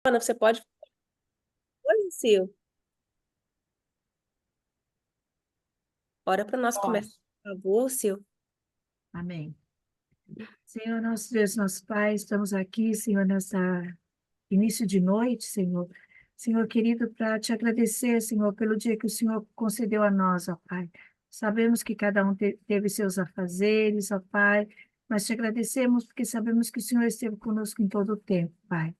Ana, você pode. Oi, Sil. Ora para nós começar, Posso. por favor, Sil. Amém. Senhor, nosso Deus, nosso Pai, estamos aqui, Senhor, nessa início de noite, Senhor. Senhor querido, para te agradecer, Senhor, pelo dia que o Senhor concedeu a nós, ó Pai. Sabemos que cada um teve seus afazeres, ó Pai, mas te agradecemos porque sabemos que o Senhor esteve conosco em todo o tempo, Pai.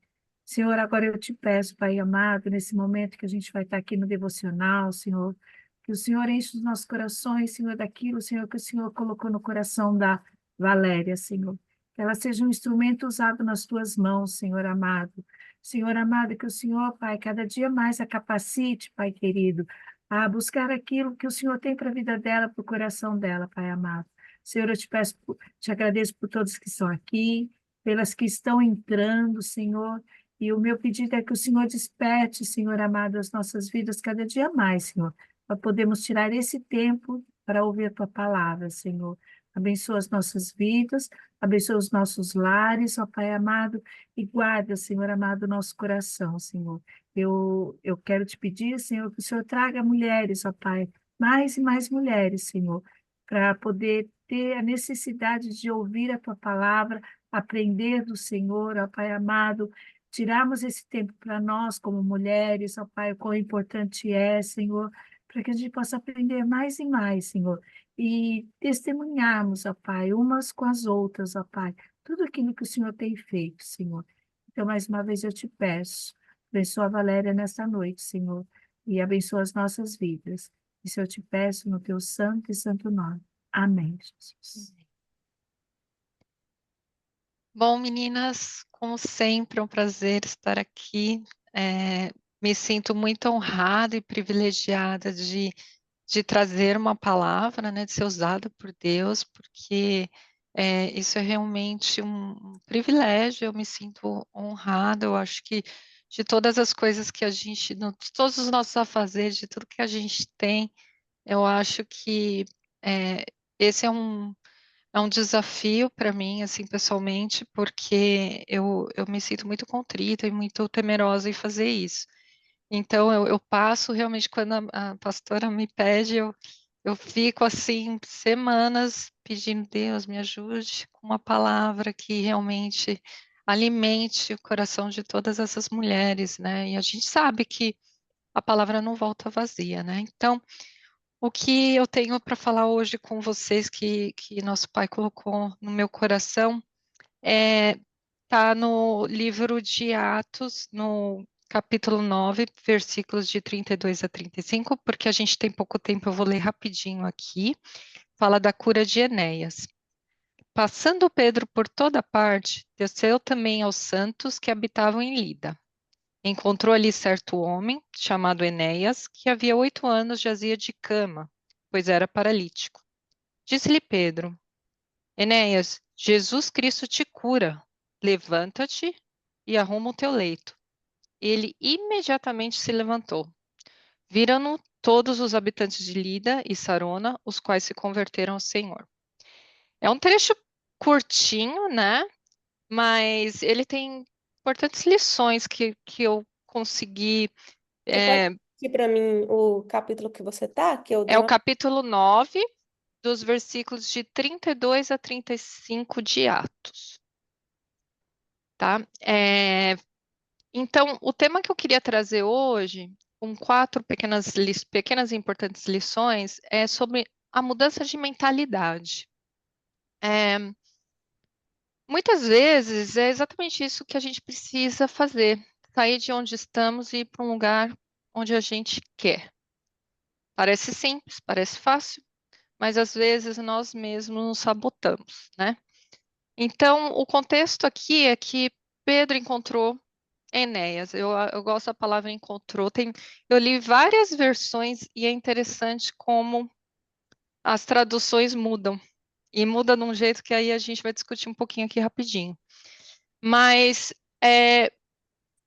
Senhor, agora eu te peço, Pai amado, nesse momento que a gente vai estar aqui no devocional, Senhor, que o Senhor enche os nossos corações, Senhor, daquilo, Senhor, que o Senhor colocou no coração da Valéria, Senhor. Que ela seja um instrumento usado nas tuas mãos, Senhor amado. Senhor amado, que o Senhor, Pai, cada dia mais a capacite, Pai querido, a buscar aquilo que o Senhor tem para a vida dela, para o coração dela, Pai amado. Senhor, eu te peço, te agradeço por todos que estão aqui, pelas que estão entrando, Senhor, e o meu pedido é que o Senhor desperte, Senhor amado, as nossas vidas cada dia mais, Senhor, para podermos tirar esse tempo para ouvir a tua palavra, Senhor. Abençoa as nossas vidas, abençoa os nossos lares, ó Pai amado, e guarda, Senhor amado, o nosso coração, Senhor. Eu quero te pedir, Senhor, que o Senhor traga mulheres, ó Pai, mais e mais mulheres, Senhor, para poder ter a necessidade de ouvir a tua palavra, aprender do Senhor, ó Pai amado, tirarmos esse tempo para nós como mulheres, ó Pai, o quão importante é, Senhor, para que a gente possa aprender mais e mais, Senhor, e testemunharmos, ó Pai, umas com as outras, ó Pai, tudo aquilo que o Senhor tem feito, Senhor. Então, mais uma vez eu te peço, abençoa a Valéria nesta noite, Senhor, e abençoa as nossas vidas. Isso eu te peço no teu santo e santo nome. Amém, Jesus. Bom, meninas, como sempre, é um prazer estar aqui. Me sinto muito honrada e privilegiada de trazer uma palavra, né, de ser usada por Deus, porque isso é realmente um privilégio. Eu me sinto honrada. Eu acho que de todas as coisas que a gente, de todos os nossos afazeres, de tudo que a gente tem, eu acho que é, esse é um desafio para mim, assim, pessoalmente, porque eu me sinto muito contrita e muito temerosa em fazer isso. Então, eu passo realmente, quando a pastora me pede, eu fico, assim, semanas pedindo, Deus, me ajude com uma palavra que realmente alimente o coração de todas essas mulheres, né? E a gente sabe que a palavra não volta vazia, né? Então, o que eu tenho para falar hoje com vocês, que nosso Pai colocou no meu coração, está no livro de Atos, no capítulo 9, versículos de 32 a 35, porque a gente tem pouco tempo, eu vou ler rapidinho aqui. Fala da cura de Enéas. Passando Pedro por toda parte, desceu também aos santos que habitavam em Lida. Encontrou ali certo homem, chamado Enéas, que havia 8 anos jazia de cama, pois era paralítico. Disse-lhe Pedro: Enéas, Jesus Cristo te cura. Levanta-te e arruma o teu leito. Ele imediatamente se levantou. Viram-no todos os habitantes de Lida e Sarona, os quais se converteram ao Senhor. É um trecho curtinho, né? Mas ele tem importantes lições que eu consegui. Você pode É, repetir para mim o capítulo que você tá? Que eu dei é o uma. capítulo 9, dos versículos de 32 a 35 de Atos, tá? Então, o tema que eu queria trazer hoje, com quatro pequenas e importantes lições, é sobre a mudança de mentalidade. É, Muitas vezes é exatamente isso que a gente precisa fazer, sair de onde estamos e ir para um lugar onde a gente quer. Parece simples, parece fácil, mas às vezes nós mesmos nos sabotamos, né? Então, o contexto aqui é que Pedro encontrou Enéas. Eu gosto da palavra encontrou. Eu li várias versões e é interessante como as traduções mudam. E muda de um jeito que aí a gente vai discutir um pouquinho aqui rapidinho. Mas é,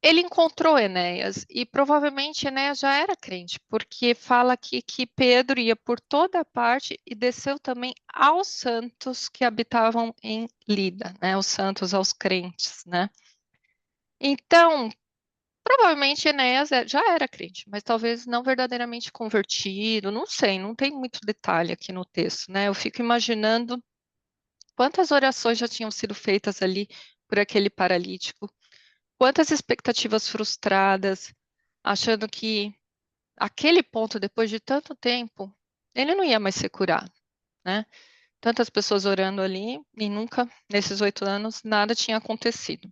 ele encontrou Enéas e provavelmente Enéas já era crente, porque fala aqui que Pedro ia por toda parte e desceu também aos santos que habitavam em Lida, né? Os santos, aos crentes, né? Então, provavelmente Enéas já era crente, mas talvez não verdadeiramente convertido, não sei, não tem muito detalhe aqui no texto, né? Eu fico imaginando quantas orações já tinham sido feitas ali por aquele paralítico, quantas expectativas frustradas, achando que aquele ponto, depois de tanto tempo, ele não ia mais ser curado, né? Tantas pessoas orando ali e nunca, nesses 8 anos, nada tinha acontecido.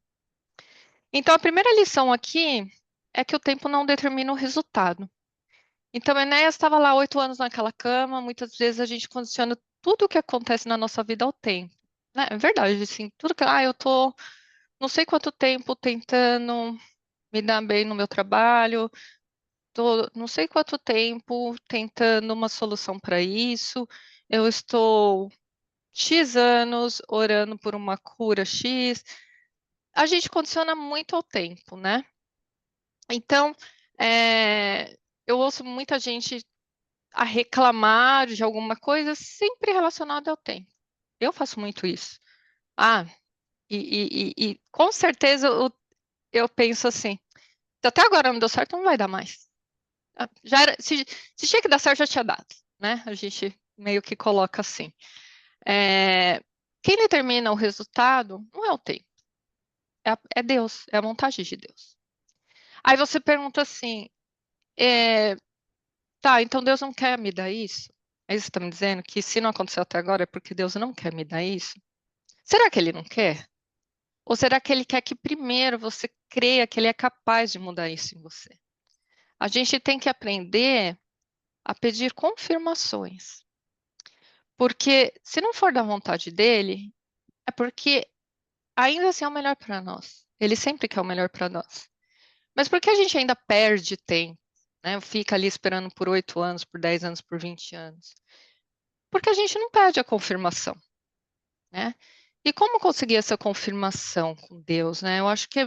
Então, a primeira lição aqui é que o tempo não determina o resultado. Então, Enéas estava lá 8 anos naquela cama. Muitas vezes a gente condiciona tudo o que acontece na nossa vida ao tempo, né? É verdade, assim, tudo que, eu tô não sei quanto tempo tentando me dar bem no meu trabalho, tô não sei quanto tempo tentando uma solução para isso, eu estou X anos orando por uma cura X. A gente condiciona muito ao tempo, né? Então, eu ouço muita gente a reclamar de alguma coisa sempre relacionada ao tempo. Eu faço muito isso. Ah, e com certeza eu penso assim, se até agora não deu certo, não vai dar mais. Já era, se tinha que dar certo, já tinha dado, né? A gente meio que coloca assim. É, quem determina o resultado não é o tempo, é Deus, é a vontade de Deus. Aí você pergunta assim, é, tá, então Deus não quer me dar isso? Aí você está me dizendo que se não aconteceu até agora é porque Deus não quer me dar isso? Será que Ele não quer? Ou será que Ele quer que primeiro você creia que Ele é capaz de mudar isso em você? A gente tem que aprender a pedir confirmações. Porque se não for da vontade dele, é porque ainda assim é o melhor para nós. Ele sempre quer o melhor para nós. Mas por que a gente ainda perde tempo, né? Fica ali esperando por 8 anos, por 10 anos, por 20 anos? Porque a gente não pede a confirmação, né? E como conseguir essa confirmação com Deus, né? Eu acho que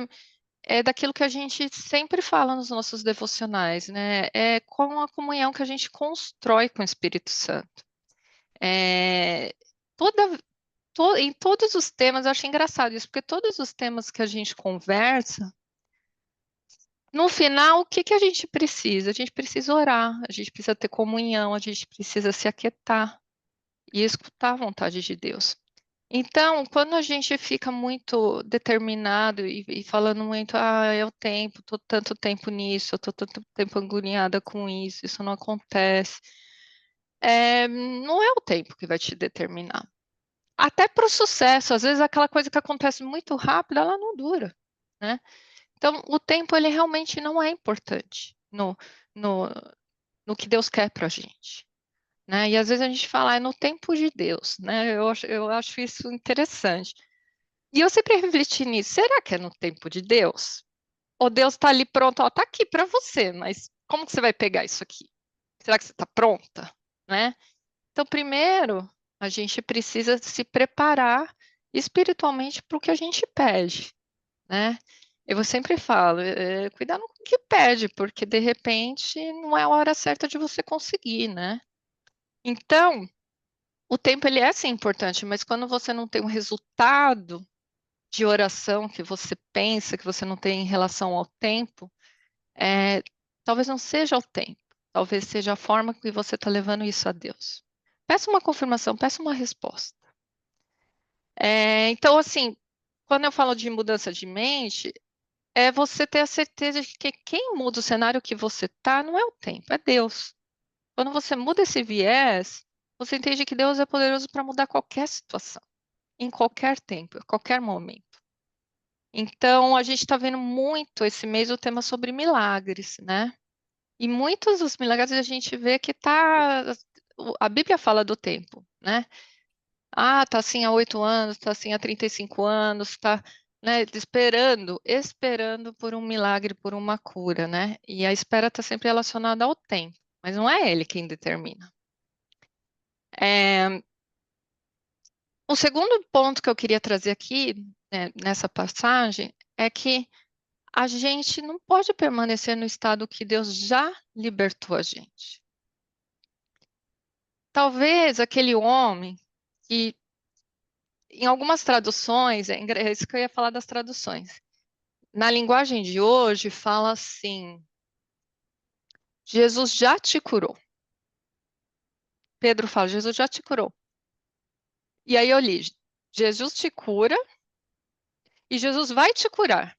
é daquilo que a gente sempre fala nos nossos devocionais, né? É com a comunhão que a gente constrói com o Espírito Santo. É, toda, em todos os temas, eu acho engraçado isso, porque todos os temas que a gente conversa, no final, o que que a gente precisa? A gente precisa orar, a gente precisa ter comunhão, a gente precisa se aquietar e escutar a vontade de Deus. Então, quando a gente fica muito determinado e falando muito, é o tempo, tô tanto tempo nisso, eu tô tanto tempo agoniada com isso não acontece, não é o tempo que vai te determinar. Até para o sucesso, às vezes aquela coisa que acontece muito rápido, ela não dura, né? Então, o tempo, ele realmente não é importante no, no que Deus quer para a gente, né? E às vezes a gente fala, é no tempo de Deus, né? Eu acho isso interessante. E eu sempre refleti nisso, será que é no tempo de Deus? Ou Deus está ali pronto, ó, tá aqui para você, mas como que você vai pegar isso aqui? Será que você está pronta, né? Então, primeiro, a gente precisa se preparar espiritualmente para o que a gente pede, né? Eu sempre falo, cuidado com o que pede, porque de repente não é a hora certa de você conseguir, né? Então, o tempo ele é sim importante, mas quando você não tem um resultado de oração que você pensa que você não tem em relação ao tempo, é, talvez não seja o tempo, talvez seja a forma que você está levando isso a Deus. Peça uma confirmação, peça uma resposta. Então, assim, quando eu falo de mudança de mente, é você ter a certeza de que quem muda o cenário que você está não é o tempo, é Deus. Quando você muda esse viés, você entende que Deus é poderoso para mudar qualquer situação, em qualquer tempo, a qualquer momento. Então, a gente está vendo muito esse mês o tema sobre milagres, né? E muitos dos milagres a gente vê que a Bíblia fala do tempo, né? Tá assim há 8 anos, tá assim há 35 anos, tá, né, esperando por um milagre, por uma cura, né? E a espera está sempre relacionada ao tempo, mas não é ele quem determina. É, o segundo ponto que eu queria trazer aqui, né, nessa passagem, é que a gente não pode permanecer no estado que Deus já libertou a gente. Talvez aquele homem que, em algumas traduções, é isso que eu ia falar das traduções. na linguagem de hoje, fala assim: Jesus já te curou. Pedro fala: Jesus já te curou. E aí eu li: Jesus te cura e Jesus vai te curar.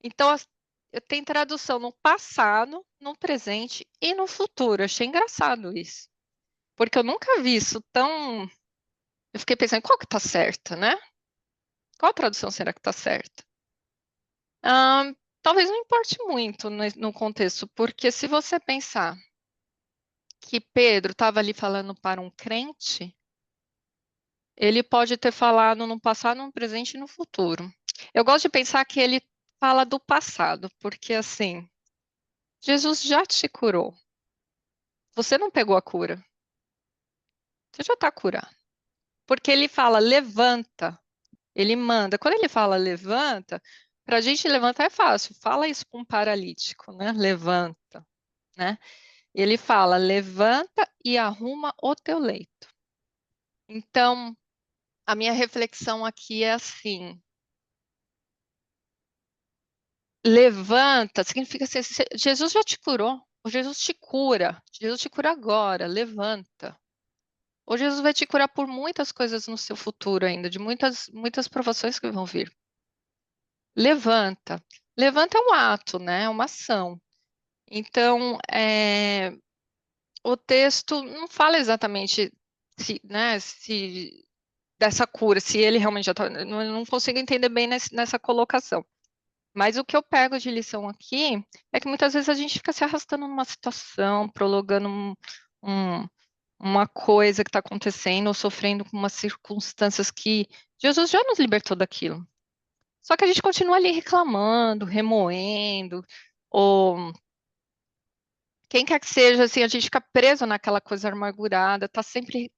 Então, tem tradução no passado, no presente e no futuro. Eu achei engraçado isso. Porque eu nunca vi isso tão. Eu fiquei pensando, qual que tá certa, né? Qual tradução será que tá certa? Talvez não importe muito no contexto, porque se você pensar que Pedro estava ali falando para um crente, ele pode ter falado no passado, no presente e no futuro. Eu gosto de pensar que ele fala do passado, porque assim, Jesus já te curou. Você não pegou a cura. Você já está curado. Porque ele fala, levanta. Ele manda. Quando ele fala levanta, para a gente levantar é fácil. Fala isso para um paralítico, né? Levanta, né? Ele fala, levanta e arruma o teu leito. Então, a minha reflexão aqui é assim: levanta, significa assim, Jesus já te curou. O Jesus te cura. Jesus te cura agora. Levanta. Ou Jesus vai te curar por muitas coisas no seu futuro ainda, de muitas provações que vão vir. Levanta. Levanta é um ato, né? É uma ação. Então, o texto não fala exatamente se, né, se dessa cura, se ele realmente já está. Não consigo entender bem nessa colocação. Mas o que eu pego de lição aqui é que muitas vezes a gente fica se arrastando numa situação, prolongando um, uma coisa que está acontecendo ou sofrendo com umas circunstâncias que Jesus já nos libertou daquilo. Só que a gente continua ali reclamando, remoendo, ou quem quer que seja, assim, a gente fica preso naquela coisa amargurada, tá sempre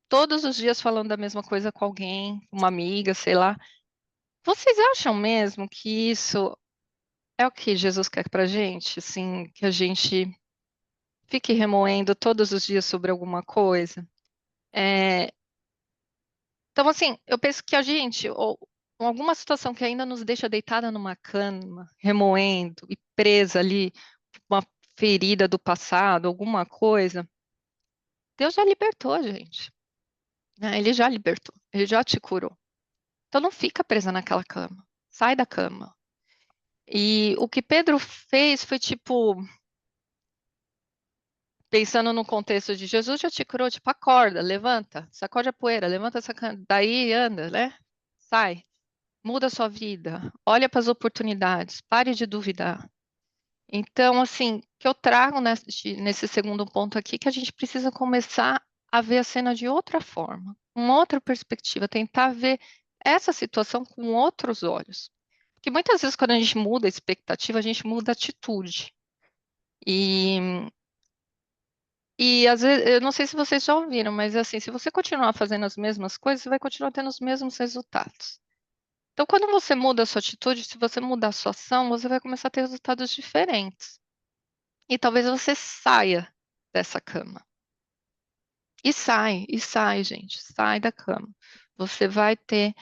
todos os dias falando da mesma coisa com alguém, uma amiga, sei lá. Vocês acham mesmo que isso é o que Jesus quer pra gente? Assim, que a gente fique remoendo todos os dias sobre alguma coisa? É, Então, assim, eu penso que a gente, ou alguma situação que ainda nos deixa deitada numa cama, remoendo e presa ali, uma ferida do passado, alguma coisa, Deus já libertou a gente, né? Ele já libertou, ele já te curou. Então, não fica presa naquela cama, sai da cama. E o que Pedro fez foi tipo, pensando no contexto de Jesus já te curou, tipo, acorda, levanta, sacode a poeira, levanta essa cama, daí anda, né? Sai. Muda a sua vida, olha para as oportunidades, pare de duvidar. Então, assim, que eu trago nesse segundo ponto aqui, que a gente precisa começar a ver a cena de outra forma, com outra perspectiva, tentar ver essa situação com outros olhos. Porque muitas vezes, quando a gente muda a expectativa, a gente muda a atitude. E, e às vezes, eu não sei se vocês já ouviram, mas assim, se você continuar fazendo as mesmas coisas, você vai continuar tendo os mesmos resultados. Então, quando você muda a sua atitude, se você mudar a sua ação, você vai começar a ter resultados diferentes. E talvez você saia dessa cama. E sai, gente, sai da cama. Você vai ter.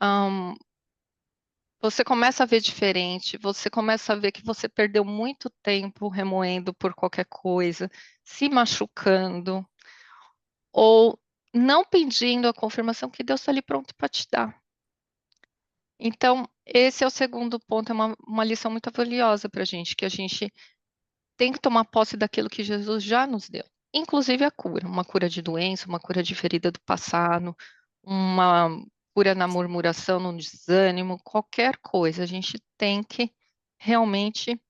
ahn, Você começa a ver diferente, você começa a ver que você perdeu muito tempo remoendo por qualquer coisa, se machucando, ou não pedindo a confirmação que Deus está ali pronto para te dar. Então, esse é o segundo ponto, é uma lição muito valiosa para a gente, que a gente tem que tomar posse daquilo que Jesus já nos deu, inclusive a cura, uma cura de doença, uma cura de ferida do passado, uma cura na murmuração, no desânimo, qualquer coisa, a gente tem que realmente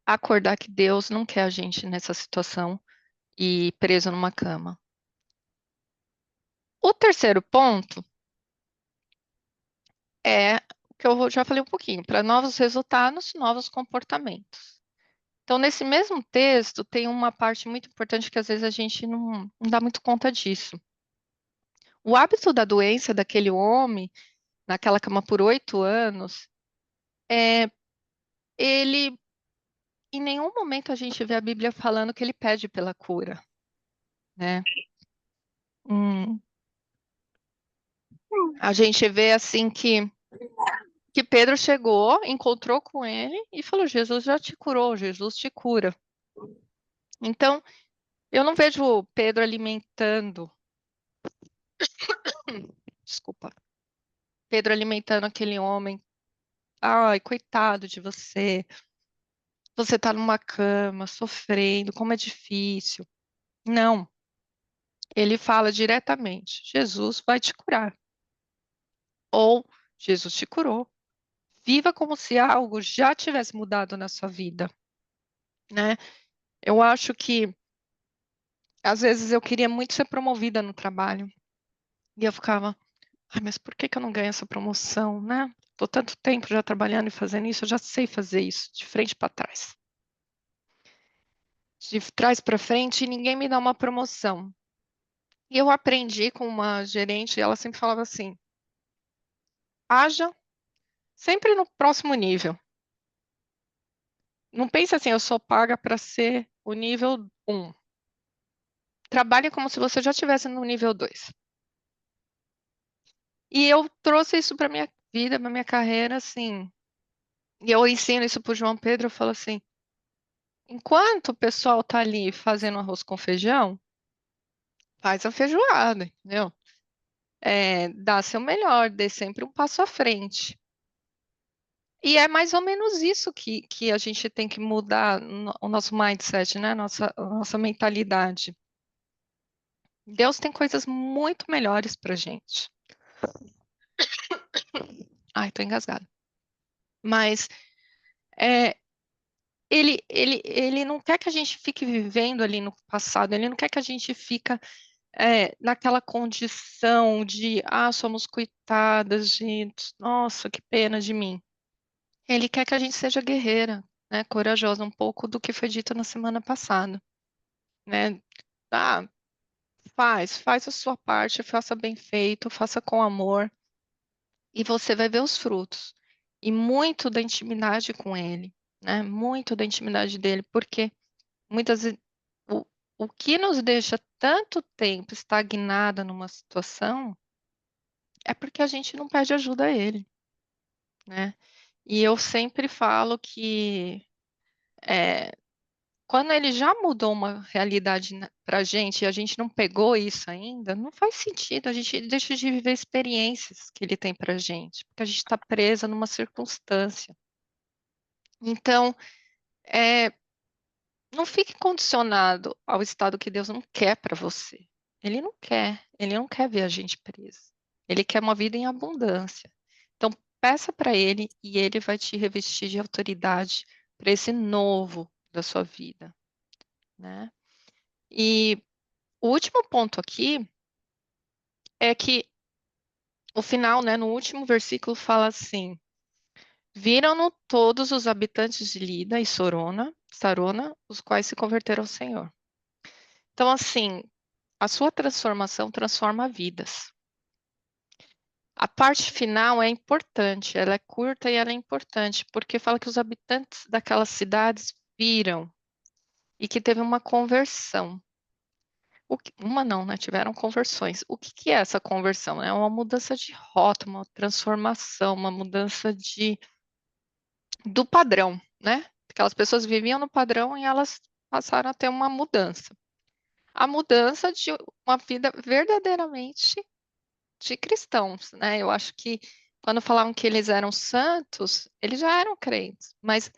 acordar que Deus não quer a gente nessa situação e preso numa cama. O terceiro ponto é o que eu já falei um pouquinho, para novos resultados, novos comportamentos. Então, nesse mesmo texto, tem uma parte muito importante que às vezes a gente não dá muito conta disso. O hábito da doença daquele homem, naquela cama por 8 anos, é, ele, em nenhum momento a gente vê a Bíblia falando que ele pede pela cura, né? A gente vê assim que que Pedro chegou, encontrou com ele e falou: Jesus já te curou, Jesus te cura. Então, eu não vejo Pedro alimentando, desculpa, Pedro alimentando aquele homem. Ai, coitado de você. Você está numa cama, sofrendo, como é difícil. Não, ele fala diretamente: Jesus vai te curar. Ou Jesus te curou. Viva como se algo já tivesse mudado na sua vida, né? Eu acho que às vezes eu queria muito ser promovida no trabalho e eu ficava, ai, mas por que que eu não ganho essa promoção, né? Tô tanto tempo já trabalhando e fazendo isso, eu já sei fazer isso de frente para trás, de trás para frente e ninguém me dá uma promoção. E eu aprendi com uma gerente, ela sempre falava assim: haja sempre no próximo nível. Não pense assim, eu sou paga para ser o nível 1. Trabalhe como se você já estivesse no nível 2. E eu trouxe isso para minha vida, para minha carreira, assim. E eu ensino isso para o João Pedro, eu falo assim: enquanto o pessoal tá ali fazendo arroz com feijão, faz a feijoada, entendeu? Dá seu melhor, dê sempre um passo à frente. E é mais ou menos isso que a gente tem que mudar o nosso mindset, né? A nossa mentalidade. Deus tem coisas muito melhores pra gente. Ai, tô engasgada. Mas é, ele não quer que a gente fique vivendo ali no passado, ele não quer que a gente fique naquela condição de, somos coitadas, gente, nossa, que pena de mim. Ele quer que a gente seja guerreira, né, corajosa, um pouco do que foi dito na semana passada, né? Ah, faz a sua parte, faça bem feito, faça com amor, e você vai ver os frutos. E muito da intimidade com ele, né? Muito da intimidade dele, porque muitas vezes o, o que nos deixa tanto tempo estagnada numa situação é porque a gente não pede ajuda a ele, né? E eu sempre falo que é, quando ele já mudou uma realidade para a gente e a gente não pegou isso ainda, não faz sentido, a gente deixa de viver experiências que ele tem para a gente, porque a gente está presa numa circunstância. Então, é, não fique condicionado ao estado que Deus não quer para você. Ele não quer ver a gente presa. Ele quer uma vida em abundância. Então, peça para ele e ele vai te revestir de autoridade para esse novo da sua vida, né? E o último ponto aqui é que o final, né, no último versículo fala assim: viram-no todos os habitantes de Lida e Sarona, os quais se converteram ao Senhor. Então, assim, a sua transformação transforma vidas. A parte final é importante, ela é curta e ela é importante, porque fala que os habitantes daquelas cidades viram e que teve uma conversão. Uma não, né? Tiveram conversões. O que que é essa conversão? É uma mudança de rota, uma transformação, uma mudança do padrão, né? Aquelas pessoas viviam no padrão e elas passaram a ter uma mudança. A mudança de uma vida verdadeiramente de cristãos, né? Eu acho que quando falavam que eles eram santos, eles já eram crentes, mas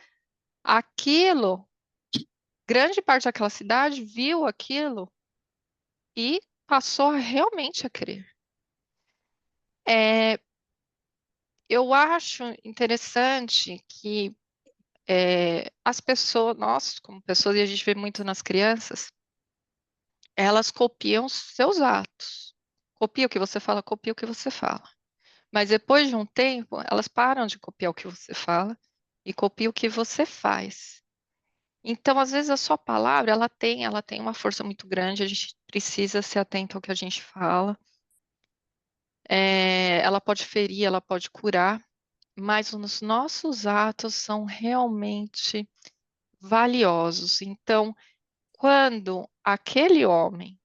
aquilo, grande parte daquela cidade viu aquilo e passou realmente a crer. É, eu acho interessante que as pessoas, nós como pessoas, e a gente vê muito nas crianças, elas copiam seus atos. Copia o que você fala, copia o que você fala. Mas depois de um tempo, elas param de copiar o que você fala e copiam o que você faz. Então, às vezes, a sua palavra, ela tem uma força muito grande, a gente precisa ser atento ao que a gente fala. Ela pode ferir, ela pode curar, mas os nossos atos são realmente valiosos. Então, quando aquele homem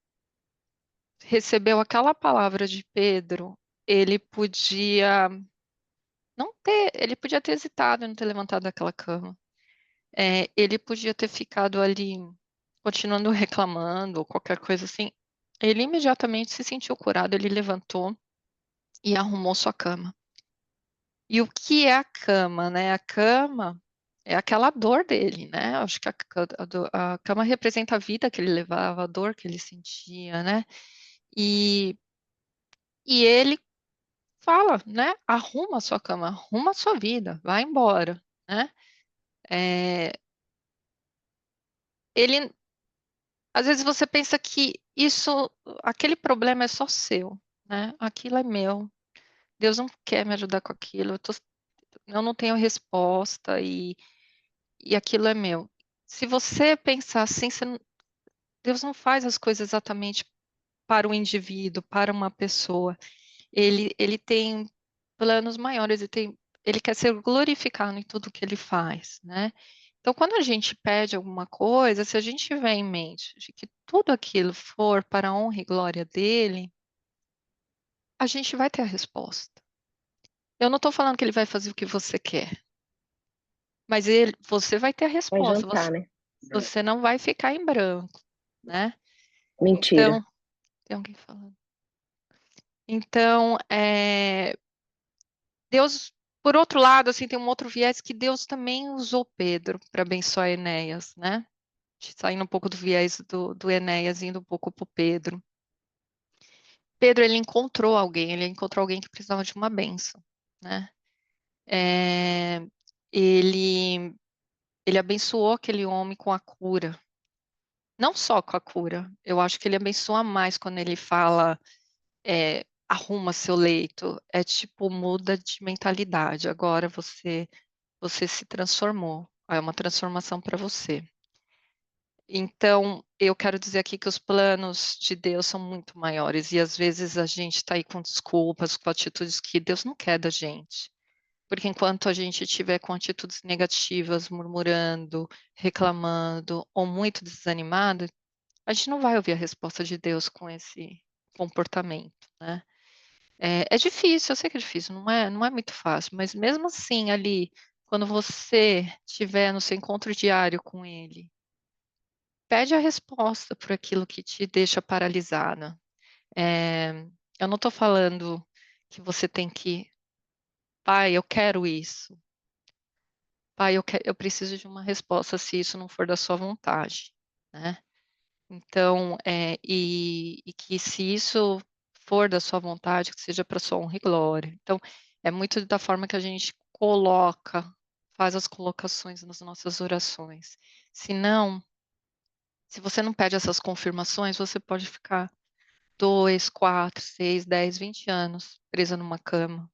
recebeu aquela palavra de Pedro, ele podia ele podia ter hesitado em não ter levantado daquela cama. Ele podia ter ficado ali continuando reclamando ou qualquer coisa assim. Ele imediatamente se sentiu curado, ele levantou e arrumou sua cama. E o que é a cama, né? A cama é aquela dor dele, né? Acho que a cama representa a vida que ele levava, a dor que ele sentia, né? E, e ele fala, né? Arruma a sua cama, arruma a sua vida, vai embora, né? É, ele, às vezes você pensa que aquele problema é só seu, né? Aquilo é meu. Deus não quer me ajudar com aquilo. Eu não tenho resposta e aquilo é meu. Se você pensar assim, Deus não faz as coisas exatamente para o indivíduo, para uma pessoa. Ele tem planos maiores, ele quer ser glorificado em tudo que ele faz, né? Então, quando a gente pede alguma coisa, se a gente tiver em mente de que tudo aquilo for para a honra e glória dele, a gente vai ter a resposta. Eu não estou falando que ele vai fazer o que você quer, mas você vai ter a Vai resposta. jantar, né? Você não vai ficar em branco, né? Mentira. Então, tem alguém falando. Então, Deus, por outro lado, assim, tem um outro viés que Deus também usou Pedro para abençoar Enéas, né? Saindo um pouco do viés do Enéas, indo um pouco para o Pedro. Pedro, ele encontrou alguém que precisava de uma bênção, né? É, ele, ele abençoou aquele homem com a cura. Não só com a cura, eu acho que ele abençoa mais quando ele fala, arruma seu leito, é tipo, muda de mentalidade, agora você se transformou, é uma transformação para você. Então, eu quero dizer aqui que os planos de Deus são muito maiores e às vezes a gente está aí com desculpas, com atitudes que Deus não quer da gente. Porque enquanto a gente estiver com atitudes negativas, murmurando, reclamando ou muito desanimado, a gente não vai ouvir a resposta de Deus com esse comportamento, né? É difícil, eu sei que é difícil, não é muito fácil, mas mesmo assim, ali, quando você estiver no seu encontro diário com Ele, pede a resposta por aquilo que te deixa paralisada. É, eu não estou falando que você tem que, pai, eu quero isso. Pai, eu preciso de uma resposta se isso não for da sua vontade, né? Então, e que se isso for da sua vontade, que seja para sua honra e glória. Então, é muito da forma que a gente faz as colocações nas nossas orações. Se não, se você não pede essas confirmações, você pode ficar 2, 4, 6, 10, 20 anos presa numa cama,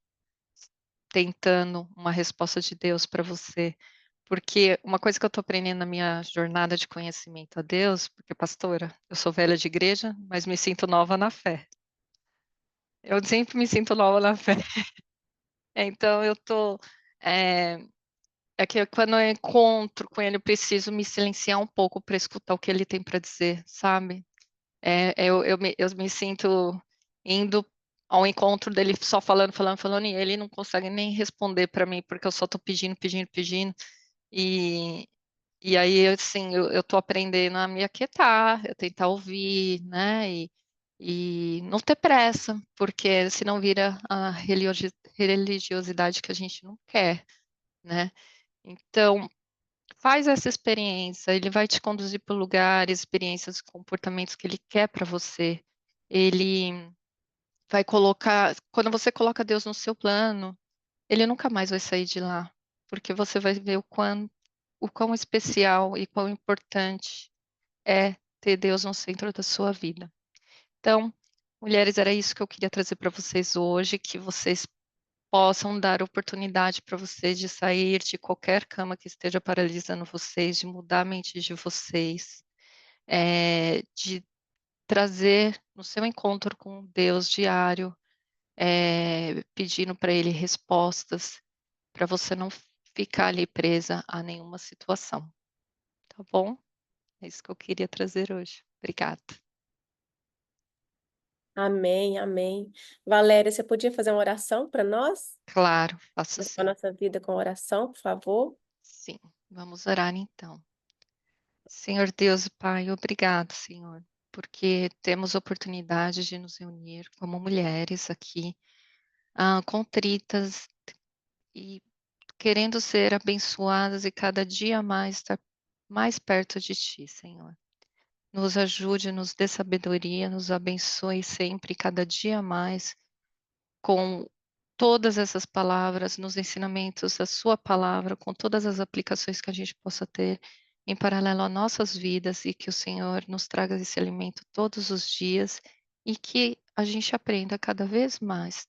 tentando uma resposta de Deus para você. Porque uma coisa que eu estou aprendendo na minha jornada de conhecimento a Deus, porque, pastora, eu sou velha de igreja, mas me sinto nova na fé. Eu sempre me sinto nova na fé. Então, é, é que quando eu encontro com Ele, eu preciso me silenciar um pouco para escutar o que Ele tem para dizer, sabe? Eu me sinto indo ao encontro dele só falando, falando, falando, e ele não consegue nem responder para mim, porque eu só estou pedindo, pedindo, pedindo. E, e aí, assim, eu tô aprendendo a me aquietar, eu tentar ouvir, né? E não ter pressa, porque senão vira a religiosidade que a gente não quer, né? Então, faz essa experiência, ele vai te conduzir por lugares, experiências, comportamentos que ele quer para você. Ele vai colocar, quando você coloca Deus no seu plano, ele nunca mais vai sair de lá, porque você vai ver o quão especial e quão importante é ter Deus no centro da sua vida. Então, mulheres, era isso que eu queria trazer para vocês hoje, que vocês possam dar oportunidade para vocês de sair de qualquer cama que esteja paralisando vocês, de mudar a mente de vocês, de trazer no seu encontro com Deus diário, pedindo para Ele respostas, para você não ficar ali presa a nenhuma situação, tá bom? É isso que eu queria trazer hoje. Obrigada. Amém, amém. Valéria, você podia fazer uma oração para nós? Claro, faço Abençoar sim. nossa vida com oração, por favor. Sim, vamos orar então. Senhor Deus e Pai, obrigado, Senhor, porque temos oportunidade de nos reunir como mulheres aqui, contritas e querendo ser abençoadas e cada dia mais estar mais perto de Ti, Senhor. Nos ajude, nos dê sabedoria, nos abençoe sempre, cada dia mais, com todas essas palavras, nos ensinamentos da Sua palavra, com todas as aplicações que a gente possa ter em paralelo a nossas vidas e que o Senhor nos traga esse alimento todos os dias e que a gente aprenda cada vez mais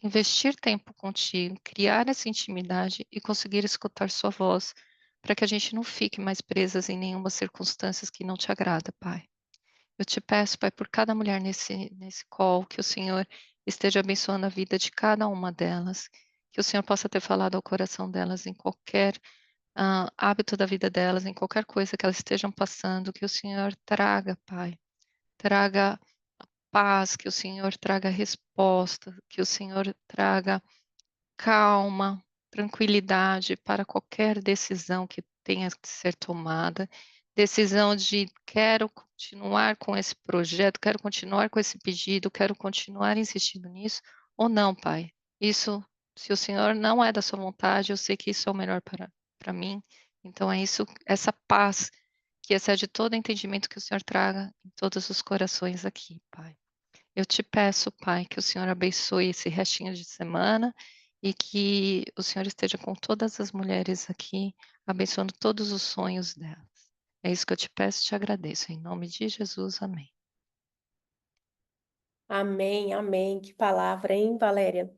investir tempo contigo, criar essa intimidade e conseguir escutar sua voz, para que a gente não fique mais presas em nenhuma circunstância que não te agrada, Pai. Eu te peço, Pai, por cada mulher nesse call, que o Senhor esteja abençoando a vida de cada uma delas, que o Senhor possa ter falado ao coração delas em qualquer hábito da vida delas, em qualquer coisa que elas estejam passando, que o Senhor traga, Pai, traga paz, que o Senhor traga resposta, que o Senhor traga calma, tranquilidade para qualquer decisão que tenha que ser tomada, decisão de quero continuar com esse projeto, quero continuar com esse pedido, quero continuar insistindo nisso, ou não, Pai. Isso, se o Senhor não é da sua vontade, eu sei que isso é o melhor para mim. Então é isso, essa paz que excede todo entendimento que o Senhor traga em todos os corações aqui, Pai. Eu te peço, Pai, que o Senhor abençoe esse restinho de semana e que o Senhor esteja com todas as mulheres aqui, abençoando todos os sonhos delas. É isso que eu te peço e te agradeço. Em nome de Jesus, amém. Amém, amém. Que palavra, hein, Valéria?